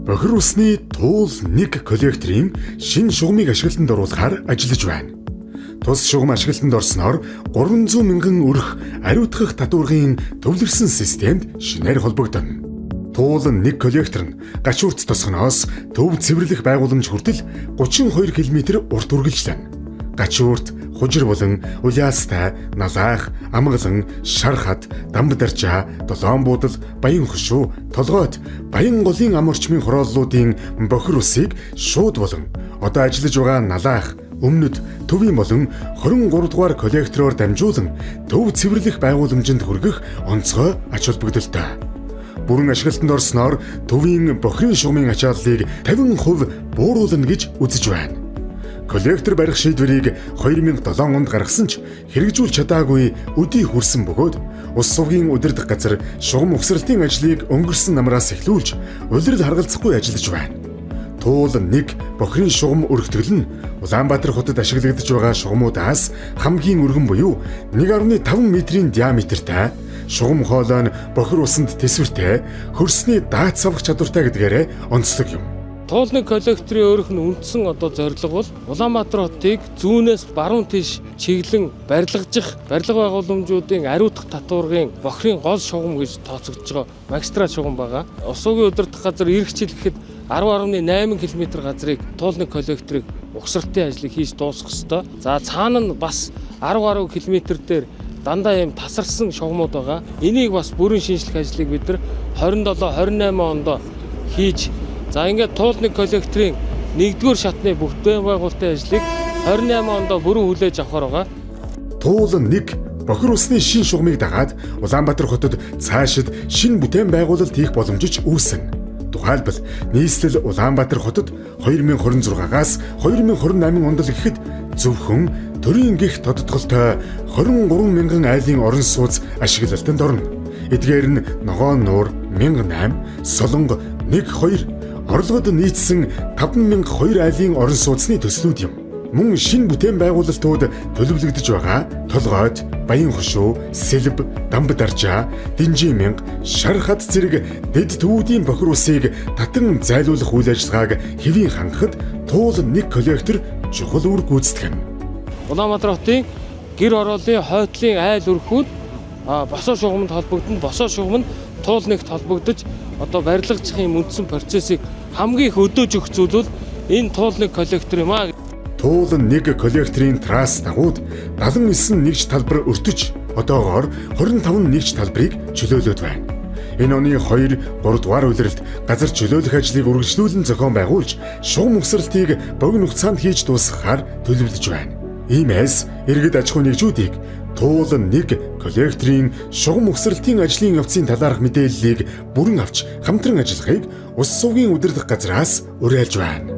Бохир усны туул нэг коллекторын шинэ шугамыг ашиглалтанд оруулахаар ажиллаж байна. Тус шугам ашиглалтанд орсноор 300 мянган өрх ариутгах татваргын төвлөрсөн системд шинээр холбогдоно. Туул нэг коллектор нь гачуурт тосгоноос төв цэвэрлэх байгууламж хүртэл 32 км урт үргэлжлэнэ. Гачуурт, хужир болон улаастай, налаах, амгалан, шархат, дамбдарчаа, долоон буудал, баян хошуу, толгойд баян голын ам орчмын хорооллуудын бохир усыг шууд болон одоо ажиллаж байгаа налаах, өмнөд, төвийн болон 23 дугаар коллектороор дамжуулан төв цэвэрлэх байгууламжинд хүргэх онцгой ач холбогдолтой. Бүрэн ашиглалтанд орсноор төвийн бохирын шугамын ачааллыг 50% бууруулна гэж үзэж байна. Коллектор барих шийдвэрийг 2007 онд гаргасан ч хэрэгжүүлж чадаагүй өдий хүрсэн бөгөөд ус сувгийн удирдах газар шугам угсралтын ажлыг өнгөрсөн намраас эхлүүлж улирал харгалзахгүй ажиллаж байна. Туул нэг бохирын шугам өргөтгөл нь Улаанбаатар хотод ашиглагдаж байгаа шугамуудаас хамгийн өргөн буюу 1.5 метрийн диаметртай, шугам хоолой нь бохир усанд тэсвэртэй, хөрсний даат савах чадвартай гэдгээрээ онцлог юм. Туулны коллекторын өөрөх нь үндсэн зорилго бол Улаанбаатар хотыг зүүнээс баруун тийш чиглэн барилгажих барилга байгууламжуудын ариутгах татваргын бохирын гол шугам гэж тооцогдож байгаа магистрат шугам байгаа. Усуугийн удирдах газар эргэжил гэхэд 10.8 км газрыг туулны коллекторыг угсралтын ажлыг хийж дуусгах ёстой. За цаана нь бас 10 гаруй км дээр дандаа юм тасарсан шугамуд байгаа. Энийг бас бүрэн шинжлэх ажлыг бид нар 27-28 онд хийж за ингээд туулны коллекторын 1-р шатны бүтээн байгуулалтын ажлыг 28 онд бүрэн хүлээж авахар байгаа. Туул нэг бохир усны шинэ шугамыг дагаад Улаанбаатар хотод цаашид шинэ бүтээн байгуулалт хийх боломжч үүснэ. Тухайлбал нийслэл Улаанбаатар хотод 2026-аас 2028 онд л гэхэд зөвхөн төрийн гих тодтголтой 23 мянган айлын орон сууц ашиглалтанд орно. Эдгээр нь Ногоон нуур 1008, Солонго 12, орлогод нийцсэн 5002 айлын орон сууцны төслүүд юм. Мөн шинэ бүтээн байгуулалтууд төлөвлөгдөж байгаа толгойд, баян хошуу, сэлб, дамбдарчаа, динжи мянга, шархат зэрэг дэд төвүүдийн бохир усыг татан зайлуулах үйл ажиллагааг хэвийн хангахад туул нэг коллектор чухал үр гүйцэтгэв. Улаанбаатар хотын гэр ороолын хойтлын айл өрхүүд босоо шугамд холбогдно. Босоо шугам нь туул нэгт холбогдож одоо барилгажихын үндсэн процессыг хамгийн их өдөөж өгөх зүйл бол энэ туул нэг коллектор юм аа. Туул нэг коллекторын трасс дагууд 79 нэгж талбар өртөж одоогоор 25 нэгж талбарыг чөлөөлөд байна. Энэ оны 2-3 дугаар улиралд газар чөлөөлөх ажлыг үргэлжлүүлэн зохион байгуулж шугам угсралтыг богино хугацаанд хийж дуусгахаар төлөвлөж байна. Иймээс иргэд аж ахуй нэгжүүдийг туул нэг коллекторын шугам угсралтын ажлын явцын талаарх мэдээллийг бүрэн авч хамтран ажиллахыг ус сувгийн удирдах газраас уриалж байна.